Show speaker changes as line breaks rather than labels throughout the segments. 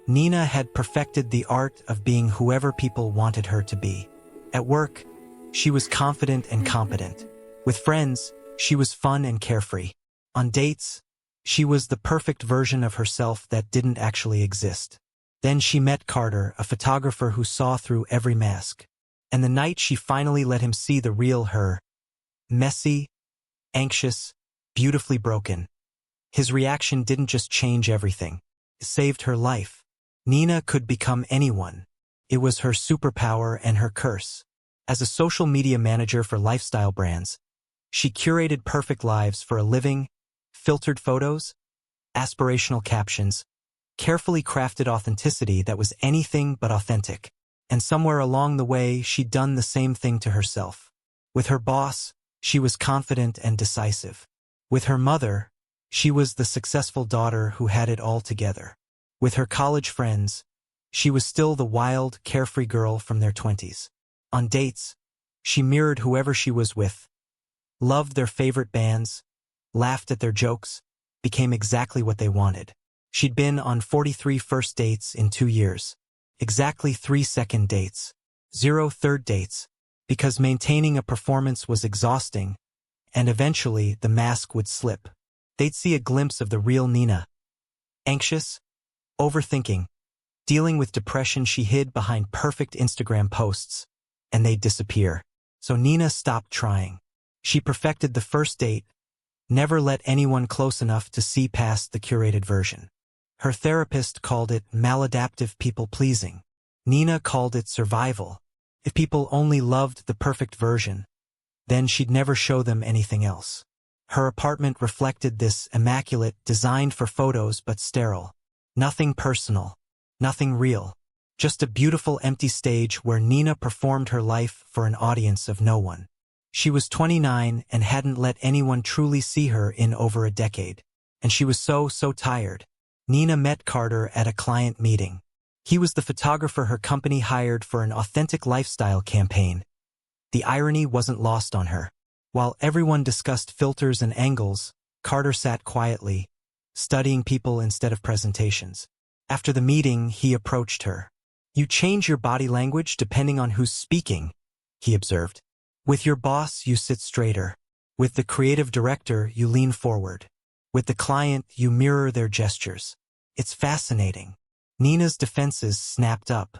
Nina had perfected the art of being whoever people wanted her to be. At work, she was confident and competent. With friends, she was fun and carefree. On dates, she was the perfect version of herself that didn't actually exist. Then she met Carter, a photographer who saw through every mask. And the night she finally let him see the real her, messy, anxious, beautifully broken. His reaction didn't just change everything. It saved her life. Nina could become anyone. It was her superpower and her curse. As a social media manager for lifestyle brands, she curated perfect lives for a living, filtered photos, aspirational captions, carefully crafted authenticity that was anything but authentic. And somewhere along the way, she'd done the same thing to herself. With her boss, she was confident and decisive. With her mother, she was the successful daughter who had it all together. With her college friends, she was still the wild, carefree girl from their 20s. On dates, she mirrored whoever she was with, loved their favorite bands, laughed at their jokes, became exactly what they wanted. She'd been on 43 first dates in 2 years, exactly 3 second dates, 0 third dates, because maintaining a performance was exhausting, and eventually the mask would slip. They'd see a glimpse of the real Nina. Anxious, overthinking, dealing with depression she hid behind perfect Instagram posts, and they'd disappear. So Nina stopped trying. She perfected the first date, never let anyone close enough to see past the curated version. Her therapist called it maladaptive people-pleasing. Nina called it survival. If people only loved the perfect version, then she'd never show them anything else. Her apartment reflected this immaculate, designed for photos but sterile. Nothing personal, nothing real. Just a beautiful empty stage where Nina performed her life for an audience of no one. She was 29 and hadn't let anyone truly see her in over a decade. And she was so tired. Nina met Carter at a client meeting. He was the photographer her company hired for an authentic lifestyle campaign. The irony wasn't lost on her. While everyone discussed filters and angles, Carter sat quietly, studying people instead of presentations. After the meeting, he approached her. "You change your body language depending on who's speaking," he observed. "With your boss, you sit straighter. With the creative director, you lean forward. With the client, you mirror their gestures. It's fascinating." Nina's defenses snapped up.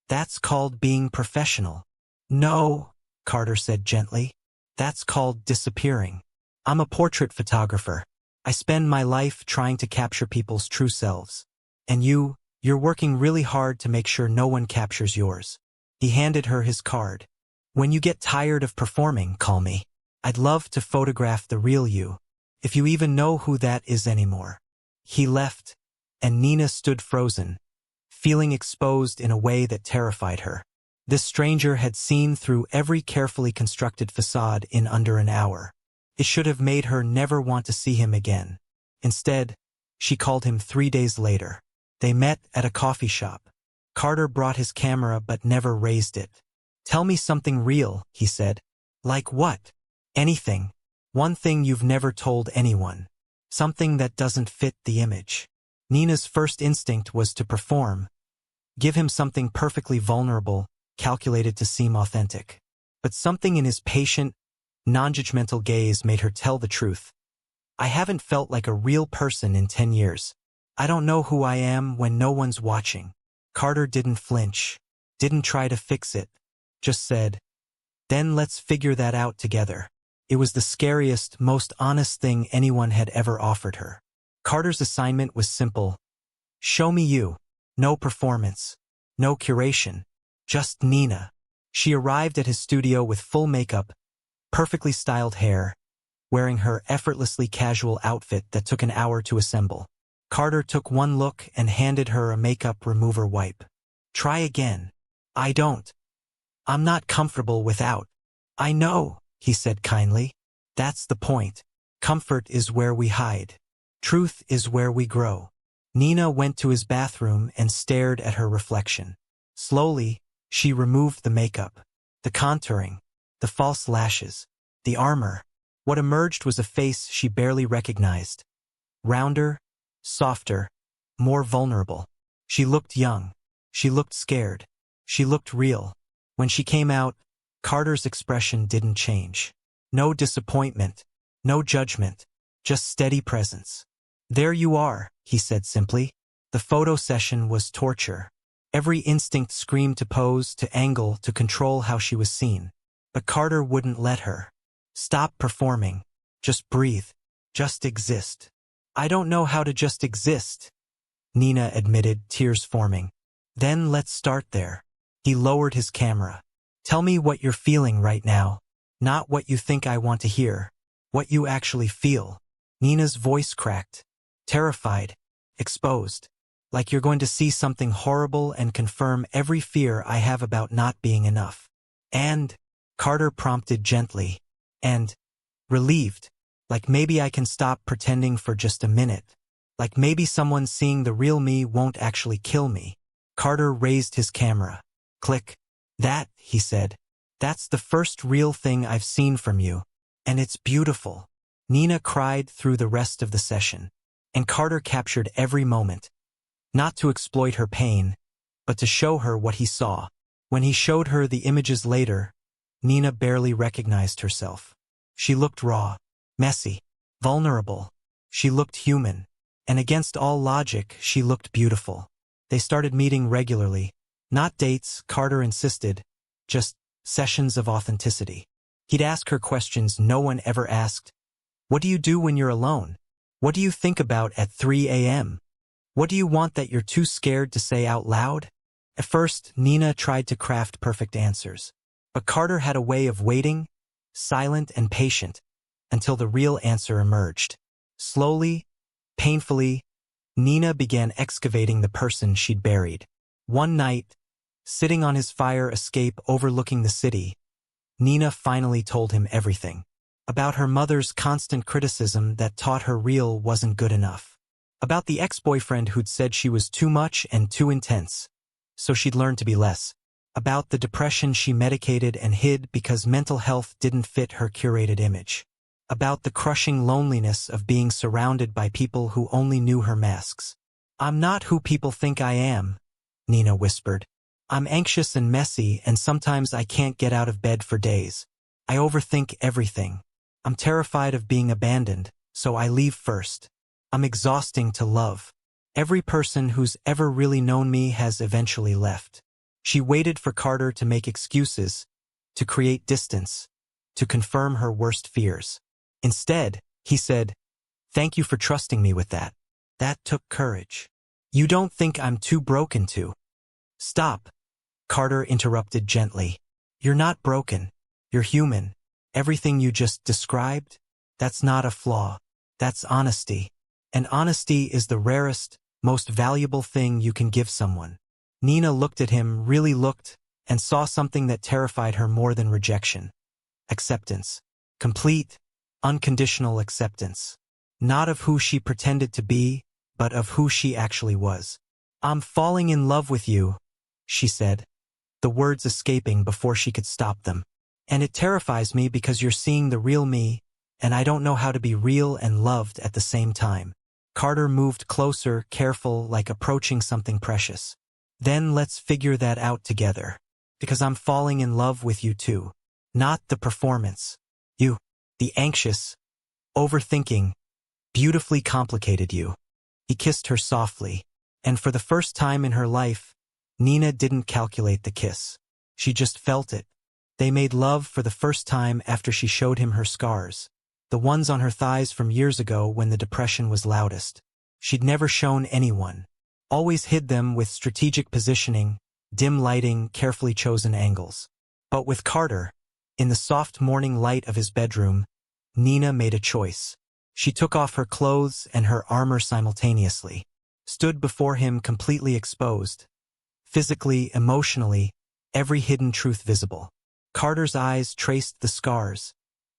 "That's called being professional." "No," Carter said gently. "That's called disappearing. I'm a portrait photographer. I spend my life trying to capture people's true selves. And you're working really hard to make sure no one captures yours." He handed her his card. "When you get tired of performing, call me. I'd love to photograph the real you, if you even know who that is anymore." He left, and Nina stood frozen, feeling exposed in a way that terrified her. This stranger had seen through every carefully constructed facade in under an hour. It should have made her never want to see him again. Instead, she called him 3 days later. They met at a coffee shop. Carter brought his camera but never raised it. "Tell me something real," he said. "Like what?" "Anything. One thing you've never told anyone. Something that doesn't fit the image." Nina's first instinct was to perform. Give him something perfectly vulnerable, calculated to seem authentic. But something in his patient, non-judgmental gaze made her tell the truth. "I haven't felt like a real person in 10 years. I don't know who I am when no one's watching." Carter didn't flinch, didn't try to fix it, just said, "Then let's figure that out together." It was the scariest, most honest thing anyone had ever offered her. Carter's assignment was simple. Show me you. No performance. No curation. Just Nina. She arrived at his studio with full makeup, perfectly styled hair, wearing her effortlessly casual outfit that took an hour to assemble. Carter took one look and handed her a makeup remover wipe. "Try again." I'm not comfortable without." "I know," he said kindly. "That's the point. Comfort is where we hide. Truth is where we grow." Nina went to his bathroom and stared at her reflection. Slowly, she removed the makeup, the contouring, the false lashes, the armor. What emerged was a face she barely recognized. Rounder, softer, more vulnerable. She looked young. She looked scared. She looked real. When she came out, Carter's expression didn't change. No disappointment. No judgment. Just steady presence. "There you are," he said simply. The photo session was torture. Every instinct screamed to pose, to angle, to control how she was seen. But Carter wouldn't let her. "Stop performing. Just breathe. Just exist." "I don't know how to just exist," Nina admitted, tears forming. "Then let's start there." He lowered his camera. "Tell me what you're feeling right now. Not what you think I want to hear. What you actually feel." Nina's voice cracked. Terrified. Exposed. "Like you're going to see something horrible and confirm every fear I have about not being enough." "And," Carter prompted gently, "and relieved. Like maybe I can stop pretending for just a minute. Like maybe someone seeing the real me won't actually kill me." Carter raised his camera. Click. "That," he said. "That's the first real thing I've seen from you. And it's beautiful." Nina cried through the rest of the session. And Carter captured every moment. Not to exploit her pain, but to show her what he saw. When he showed her the images later, Nina barely recognized herself. She looked raw, messy, vulnerable. She looked human. And against all logic, she looked beautiful. They started meeting regularly. Not dates, Carter insisted, just sessions of authenticity. He'd ask her questions no one ever asked. "What do you do when you're alone? What do you think about at 3 a.m.? What do you want that you're too scared to say out loud?" At first, Nina tried to craft perfect answers. But Carter had a way of waiting, silent and patient, until the real answer emerged. Slowly, painfully, Nina began excavating the person she'd buried. One night, sitting on his fire escape overlooking the city, Nina finally told him everything. About her mother's constant criticism that taught her real wasn't good enough. About the ex-boyfriend who'd said she was too much and too intense, so she'd learned to be less. About the depression she medicated and hid because mental health didn't fit her curated image. About the crushing loneliness of being surrounded by people who only knew her masks. "I'm not who people think I am," Nina whispered. "I'm anxious and messy, and sometimes I can't get out of bed for days. I overthink everything. I'm terrified of being abandoned, so I leave first. I'm exhausting to love. Every person who's ever really known me has eventually left." She waited for Carter to make excuses, to create distance, to confirm her worst fears. Instead, he said, "Thank you for trusting me with that. That took courage. You don't think I'm too broken to?" "Stop," Carter interrupted gently. "You're not broken. You're human. Everything you just described, that's not a flaw. That's honesty. And honesty is the rarest, most valuable thing you can give someone." Nina looked at him, really looked, and saw something that terrified her more than rejection. Acceptance. Complete, unconditional acceptance. Not of who she pretended to be, but of who she actually was. "I'm falling in love with you," she said, the words escaping before she could stop them. "And it terrifies me because you're seeing the real me, and I don't know how to be real and loved at the same time." Carter moved closer, careful, like approaching something precious. "Then let's figure that out together. Because I'm falling in love with you too. Not the performance. You. The anxious, overthinking, beautifully complicated you." He kissed her softly, and for the first time in her life, Nina didn't calculate the kiss. She just felt it. They made love for the first time after she showed him her scars. The ones on her thighs from years ago when the depression was loudest. She'd never shown anyone. Always hid them with strategic positioning, dim lighting, carefully chosen angles. But with Carter, in the soft morning light of his bedroom, Nina made a choice. She took off her clothes and her armor simultaneously, stood before him completely exposed. Physically, emotionally, every hidden truth visible. Carter's eyes traced the scars,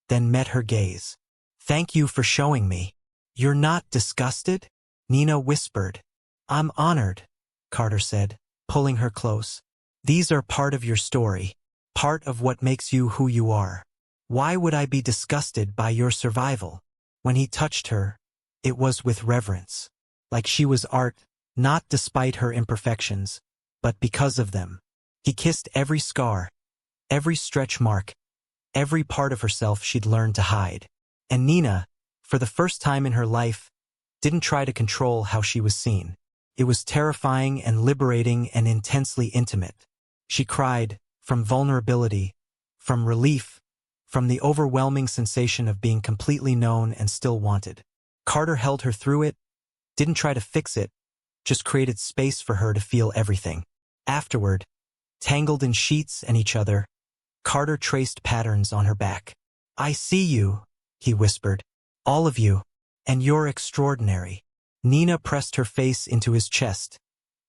then met her gaze. "Thank you for showing me. You're not disgusted?" Nina whispered. "I'm honored," Carter said, pulling her close. "These are part of your story, part of what makes you who you are. Why would I be disgusted by your survival?" When he touched her, it was with reverence, like she was art, not despite her imperfections, but because of them. He kissed every scar, every stretch mark, every part of herself she'd learned to hide. And Nina, for the first time in her life, didn't try to control how she was seen. It was terrifying and liberating and intensely intimate. She cried, from vulnerability, from relief, from the overwhelming sensation of being completely known and still wanted. Carter held her through it, didn't try to fix it, just created space for her to feel everything. Afterward, tangled in sheets and each other, Carter traced patterns on her back. "I see you," he whispered. "All of you. And you're extraordinary." Nina pressed her face into his chest,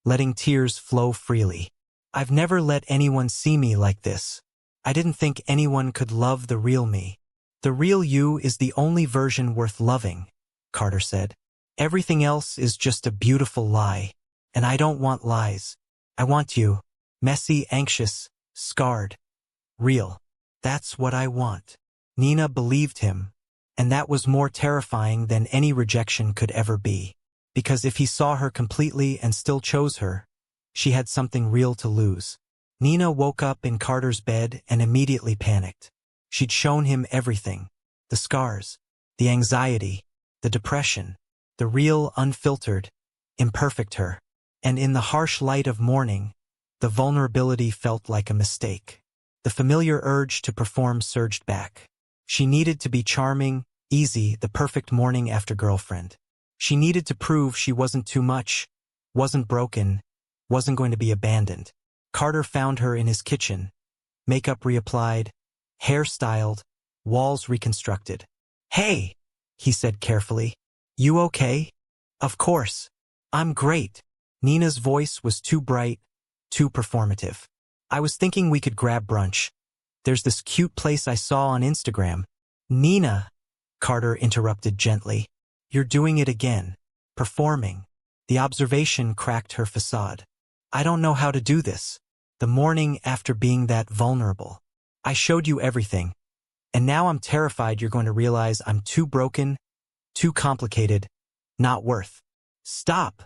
letting tears flow freely. "I've never let anyone see me like this. I didn't think anyone could love the real me. The real you is the only version worth loving," Carter said. "Everything else is just a beautiful lie. And I don't want lies. I want you. Messy, anxious, scarred. Real. That's what I want." Nina believed him, and that was more terrifying than any rejection could ever be. Because if he saw her completely and still chose her, she had something real to lose. Nina woke up in Carter's bed and immediately panicked. She'd shown him everything. The scars, the anxiety, the depression, the real, unfiltered, imperfect her. And in the harsh light of morning, the vulnerability felt like a mistake. The familiar urge to perform surged back. She needed to be charming, easy, the perfect morning after girlfriend. She needed to prove she wasn't too much, wasn't broken, wasn't going to be abandoned. Carter found her in his kitchen, makeup reapplied, hair styled, walls reconstructed. "Hey," he said carefully. "You okay?" "Of course. I'm great." Nina's voice was too bright, too performative. "I was thinking we could grab brunch. There's this cute place I saw on Instagram." "Nina," Carter interrupted gently. "You're doing it again. Performing." The observation cracked her facade. "I don't know how to do this. The morning after being that vulnerable. I showed you everything. And now I'm terrified you're going to realize I'm too broken, too complicated, not worth." "Stop,"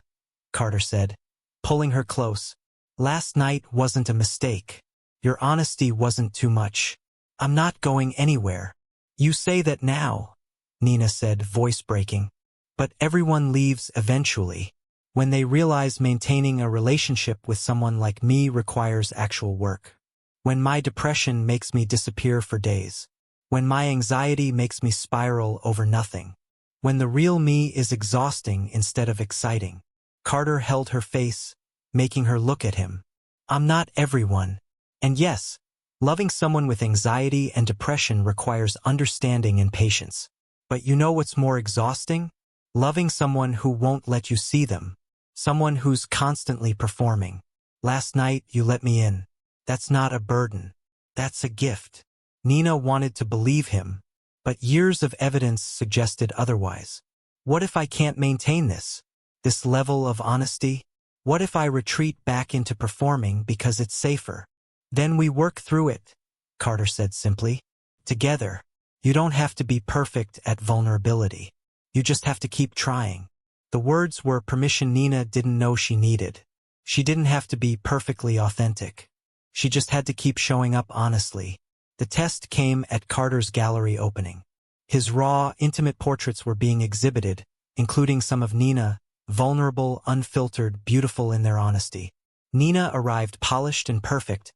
Carter said, pulling her close. "Last night wasn't a mistake. Your honesty wasn't too much. I'm not going anywhere." "You say that now," Nina said, voice breaking. "But everyone leaves eventually. When they realize maintaining a relationship with someone like me requires actual work. When my depression makes me disappear for days. When my anxiety makes me spiral over nothing. When the real me is exhausting instead of exciting." Carter held her face, making her look at him. "I'm not everyone. And yes, loving someone with anxiety and depression requires understanding and patience. But you know what's more exhausting? Loving someone who won't let you see them. Someone who's constantly performing. Last night you let me in. That's not a burden. That's a gift." Nina wanted to believe him, but years of evidence suggested otherwise. "What if I can't maintain this? This level of honesty? What if I retreat back into performing because it's safer?" "Then we work through it," Carter said simply. "Together. You don't have to be perfect at vulnerability. You just have to keep trying." The words were permission Nina didn't know she needed. She didn't have to be perfectly authentic. She just had to keep showing up honestly. The test came at Carter's gallery opening. His raw, intimate portraits were being exhibited, including some of Nina, vulnerable, unfiltered, beautiful in their honesty. Nina arrived polished and perfect,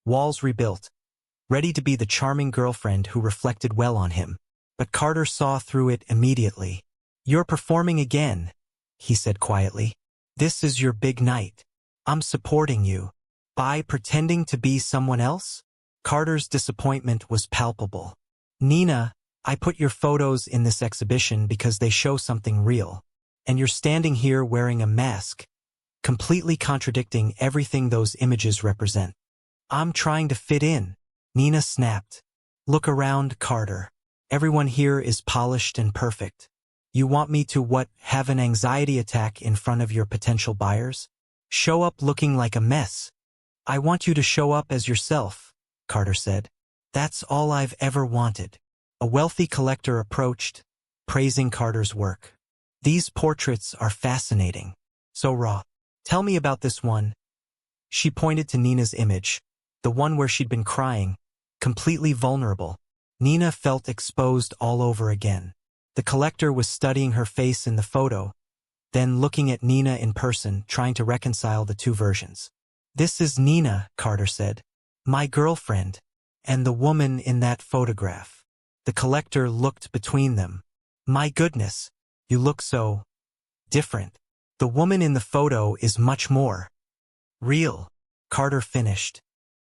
walls rebuilt, ready to be the charming girlfriend who reflected well on him. But Carter saw through it immediately. "You're performing again," he said quietly. "This is your big night. I'm supporting you. By pretending to be someone else?" Carter's disappointment was palpable. "Nina, I put your photos in this exhibition because they show something real. And you're standing here wearing a mask, completely contradicting everything those images represent." "I'm trying to fit in," Nina snapped. "Look around, Carter. Everyone here is polished and perfect. You want me to what, have an anxiety attack in front of your potential buyers? Show up looking like a mess?" "I want you to show up as yourself," Carter said. "That's all I've ever wanted." A wealthy collector approached, praising Carter's work. "These portraits are fascinating. So raw, Tell me about this one. She pointed to Nina's image, the one where she'd been crying, completely vulnerable. Nina felt exposed all over again. The collector was studying her face in the photo, then looking at Nina in person, trying to reconcile the two versions. This is Nina, Carter said. My girlfriend. And the woman in that photograph. The collector looked between them. My goodness, you look so different. The woman in the photo is much more real. Carter finished.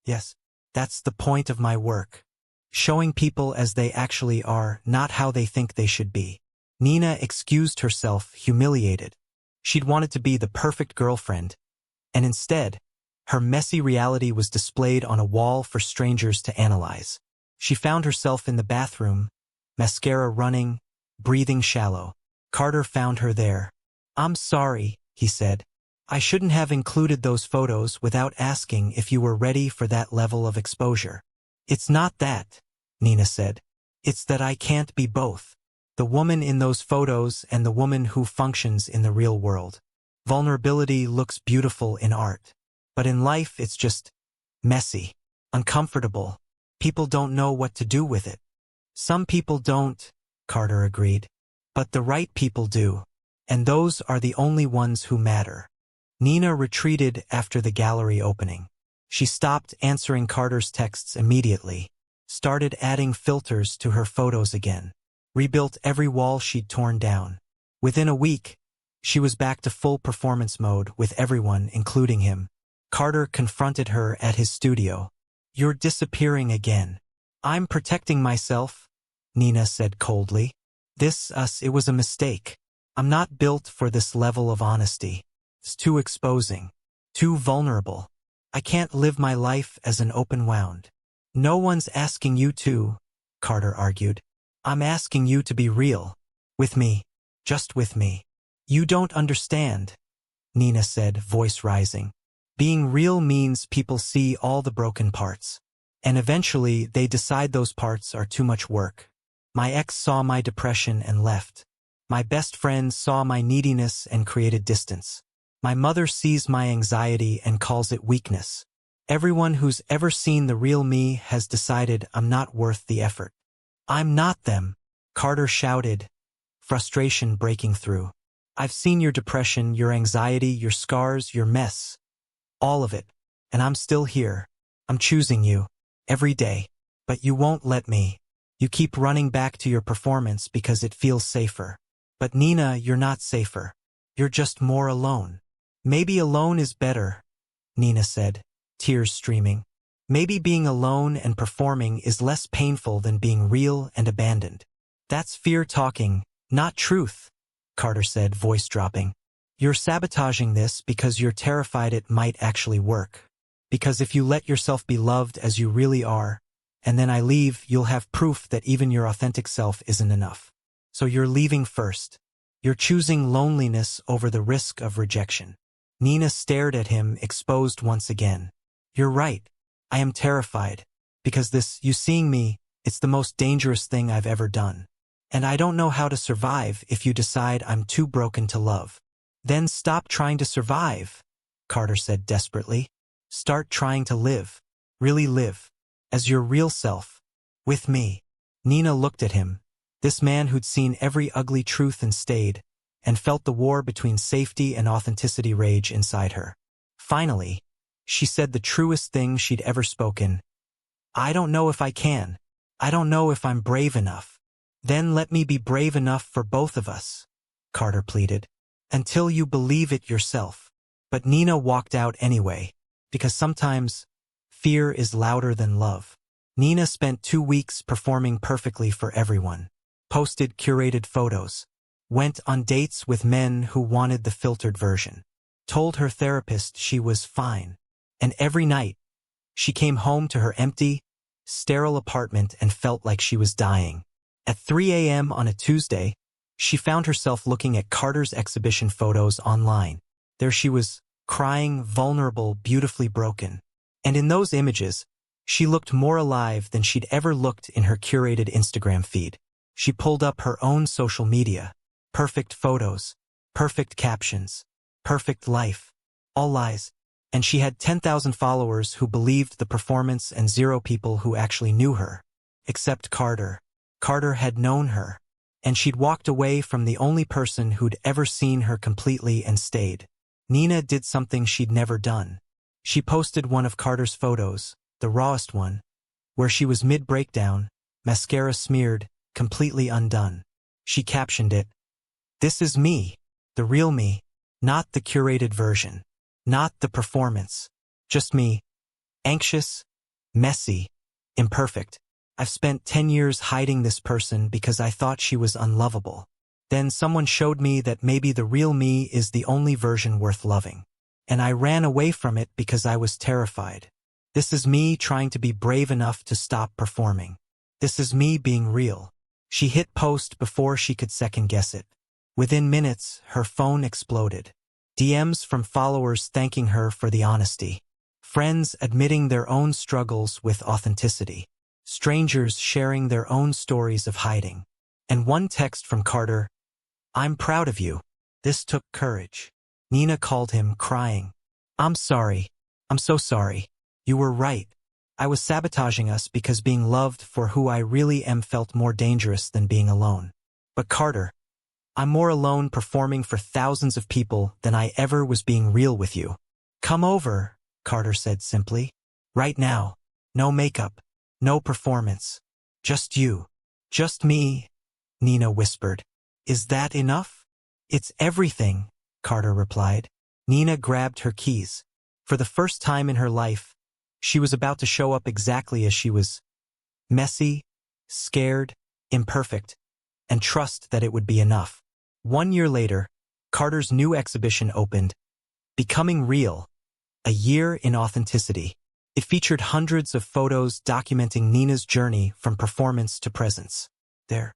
Yes, that's the point of my work. Showing people as they actually are, not how they think they should be. Nina excused herself, humiliated. She'd wanted to be the perfect girlfriend, and instead, her messy reality was displayed on a wall for strangers to analyze. She found herself in the bathroom, mascara running, breathing shallow. Carter found her there. I'm sorry, he said. I shouldn't have included those photos without asking if you were ready for that level of exposure. It's not that, Nina said. It's that I can't be both. The woman in those photos and the woman who functions in the real world. Vulnerability looks beautiful in art. But in life it's just messy, uncomfortable. People don't know what to do with it. Some people don't, Carter agreed. But the right people do. And those are the only ones who matter. Nina retreated after the gallery opening. She stopped answering Carter's texts immediately, started adding filters to her photos again, rebuilt every wall she'd torn down. Within a week, she was back to full performance mode with everyone, including him. Carter confronted her at his studio. You're disappearing again. I'm protecting myself, Nina said coldly. It was a mistake. I'm not built for this level of honesty. It's too exposing, too vulnerable. I can't live my life as an open wound. No one's asking you to, Carter argued. I'm asking you to be real. With me. Just with me. You don't understand, Nina said, voice rising. Being real means people see all the broken parts. And eventually they decide those parts are too much work. My ex saw my depression and left. My best friend saw my neediness and created distance. My mother sees my anxiety and calls it weakness. Everyone who's ever seen the real me has decided I'm not worth the effort. I'm not them, Carter shouted, frustration breaking through. I've seen your depression, your anxiety, your scars, your mess. All of it. And I'm still here. I'm choosing you. Every day. But you won't let me. You keep running back to your performance because it feels safer. But Nina, you're not safer. You're just more alone. Maybe alone is better, Nina said, tears streaming. Maybe being alone and performing is less painful than being real and abandoned. That's fear talking, not truth, Carter said, voice dropping. You're sabotaging this because you're terrified it might actually work. Because if you let yourself be loved as you really are, and then I leave, you'll have proof that even your authentic self isn't enough. So you're leaving first. You're choosing loneliness over the risk of rejection. Nina stared at him, exposed once again. You're right. I am terrified. Because you seeing me, it's the most dangerous thing I've ever done. And I don't know how to survive if you decide I'm too broken to love. Then stop trying to survive, Carter said desperately. Start trying to live. Really live. As your real self. With me. Nina looked at him, this man who'd seen every ugly truth and stayed, and felt the war between safety and authenticity rage inside her. Finally, she said the truest thing she'd ever spoken. I don't know if I can. I don't know if I'm brave enough. Then let me be brave enough for both of us, Carter pleaded. Until you believe it yourself. But Nina walked out anyway, because sometimes fear is louder than love. Nina spent 2 weeks performing perfectly for everyone, posted curated photos, went on dates with men who wanted the filtered version, told her therapist she was fine, and every night, she came home to her empty, sterile apartment and felt like she was dying. At 3 a.m. on a Tuesday, she found herself looking at Carter's exhibition photos online. There she was, crying, vulnerable, beautifully broken. And in those images, she looked more alive than she'd ever looked in her curated Instagram feed. She pulled up her own social media. Perfect photos, perfect captions, perfect life. All lies. And she had 10,000 followers who believed the performance and 0 people who actually knew her. Except Carter. Carter had known her. And she'd walked away from the only person who'd ever seen her completely and stayed. Nina did something she'd never done. She posted one of Carter's photos, the rawest one, where she was mid-breakdown, mascara smeared, completely undone. She captioned it, "This is me, the real me, not the curated version, not the performance, just me, anxious, messy, imperfect. I've spent 10 years hiding this person because I thought she was unlovable. Then someone showed me that maybe the real me is the only version worth loving. And I ran away from it because I was terrified. This is me trying to be brave enough to stop performing. This is me being real." She hit post before she could second-guess it. Within minutes, her phone exploded. DMs from followers thanking her for the honesty. Friends admitting their own struggles with authenticity. Strangers sharing their own stories of hiding. And one text from Carter, "I'm proud of you." This took courage. Nina called him, crying, "I'm sorry. I'm so sorry. You were right. I was sabotaging us because being loved for who I really am felt more dangerous than being alone. But Carter, I'm more alone performing for thousands of people than I ever was being real with you. Come over," Carter said simply. "Right now. No makeup. No performance. Just you. Just me," Nina whispered. "Is that enough?" "It's everything," Carter replied. Nina grabbed her keys. For the first time in her life, she was about to show up exactly as she was. Messy, scared, imperfect, and trust that it would be enough. 1 year later, Carter's new exhibition opened, Becoming Real, a year in authenticity. It featured hundreds of photos documenting Nina's journey from performance to presence. There,